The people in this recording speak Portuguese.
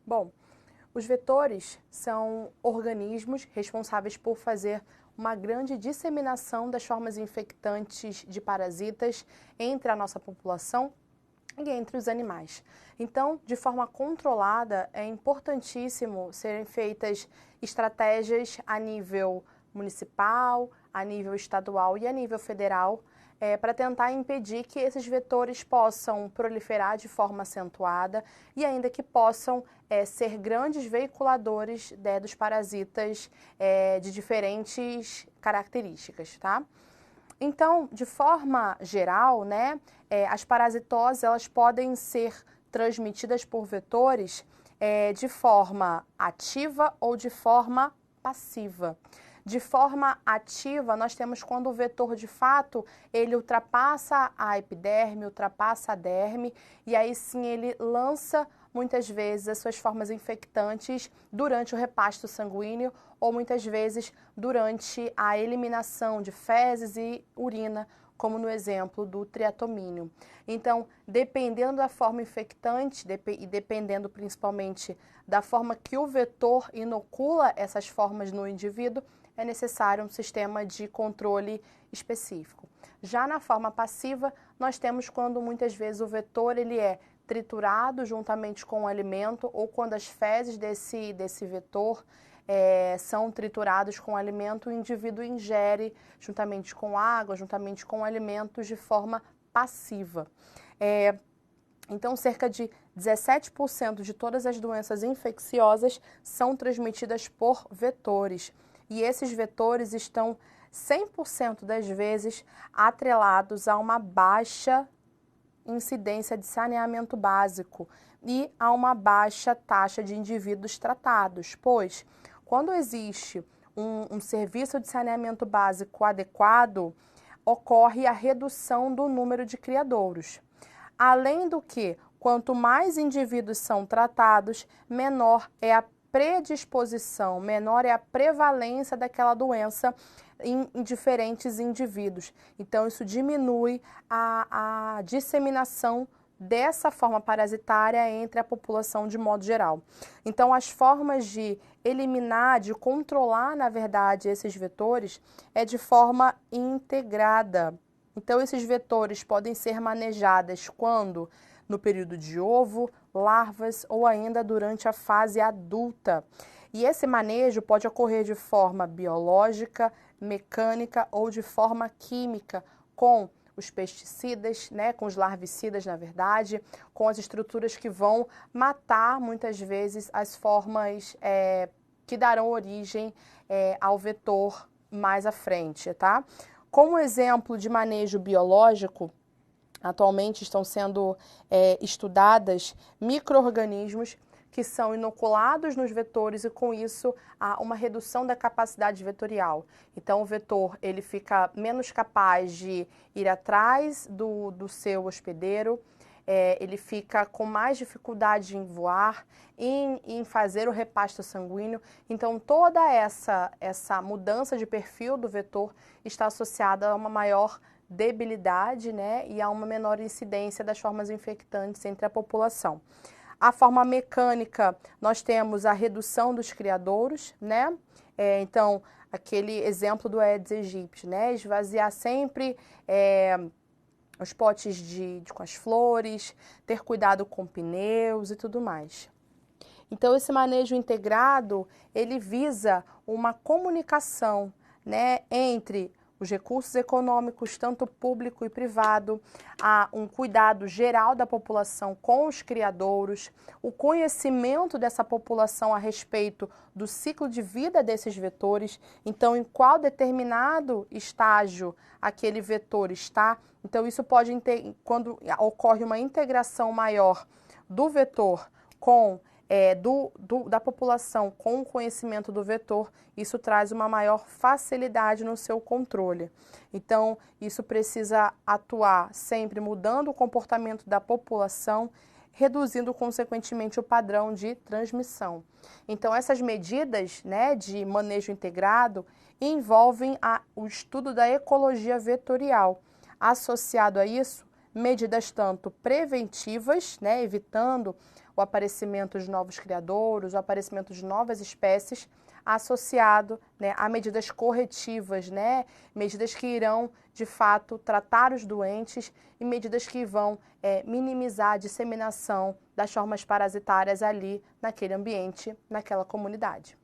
Bom, os vetores são organismos responsáveis por fazer uma grande disseminação das formas infectantes de parasitas entre a nossa população e entre os animais. Então, de forma controlada, é importantíssimo serem feitas estratégias a nível municipal, a nível estadual e a nível federal, para tentar impedir que esses vetores possam proliferar de forma acentuada e ainda que possam ser grandes veiculadores dos parasitas de diferentes características, tá? Então, de forma geral, né, as parasitoses elas podem ser transmitidas por vetores de forma ativa ou de forma passiva. De forma ativa, nós temos quando o vetor, de fato, ele ultrapassa a epiderme, ultrapassa a derme, e aí sim ele lança, muitas vezes, as suas formas infectantes durante o repasto sanguíneo ou muitas vezes durante a eliminação de fezes e urina, como no exemplo do triatomínio. Então, dependendo da forma infectante e dependendo principalmente da forma que o vetor inocula essas formas no indivíduo, é necessário um sistema de controle específico. Já na forma passiva, nós temos quando muitas vezes o vetor ele é triturado juntamente com o alimento ou quando as fezes desse vetor são triturados com o alimento, o indivíduo ingere juntamente com água, juntamente com alimentos de forma passiva. Então, cerca de 17% de todas as doenças infecciosas são transmitidas por vetores. E esses vetores estão 100% das vezes atrelados a uma baixa incidência de saneamento básico e a uma baixa taxa de indivíduos tratados, pois quando existe um serviço de saneamento básico adequado, ocorre a redução do número de criadouros. Além do que, quanto mais indivíduos são tratados, menor é a predisposição, menor é a prevalência daquela doença em diferentes indivíduos. Então, isso diminui a disseminação dessa forma parasitária entre a população de modo geral. Então, as formas de eliminar, de controlar, na verdade, esses vetores é de forma integrada. Então, esses vetores podem ser manejados quando? No período de ovo, larvas ou ainda durante a fase adulta. E esse manejo pode ocorrer de forma biológica, mecânica ou de forma química, com os pesticidas, né, com os larvicidas, na verdade, com as estruturas que vão matar, muitas vezes, as formas que darão origem ao vetor mais à frente, tá? Como exemplo de manejo biológico, atualmente estão sendo estudadas micro-organismos que são inoculados nos vetores e com isso há uma redução da capacidade vetorial. Então o vetor ele fica menos capaz de ir atrás do seu hospedeiro, ele fica com mais dificuldade em voar, em fazer o repasto sanguíneo. Então toda essa mudança de perfil do vetor está associada a uma maior debilidade, né, e a uma menor incidência das formas infectantes entre a população. A forma mecânica, nós temos a redução dos criadouros, né? Então, aquele exemplo do Aedes aegypti, né? Esvaziar sempre os potes com as flores, ter cuidado com pneus e tudo mais. Então, esse manejo integrado, ele visa uma comunicação, né, entre os recursos econômicos, tanto público e privado, há um cuidado geral da população com os criadouros, o conhecimento dessa população a respeito do ciclo de vida desses vetores, então em qual determinado estágio aquele vetor está. Então isso pode, quando ocorre uma integração maior do vetor com da população com o conhecimento do vetor, isso traz uma maior facilidade no seu controle. Então, isso precisa atuar sempre mudando o comportamento da população, reduzindo consequentemente o padrão de transmissão. Então, essas medidas, né, de manejo integrado envolvem o estudo da ecologia vetorial. Associado a isso, medidas tanto preventivas, né, evitando o aparecimento de novos criadouros, o aparecimento de novas espécies, associado, né, a medidas corretivas, né, medidas que irão, de fato, tratar os doentes e medidas que vão minimizar a disseminação das formas parasitárias ali naquele ambiente, naquela comunidade.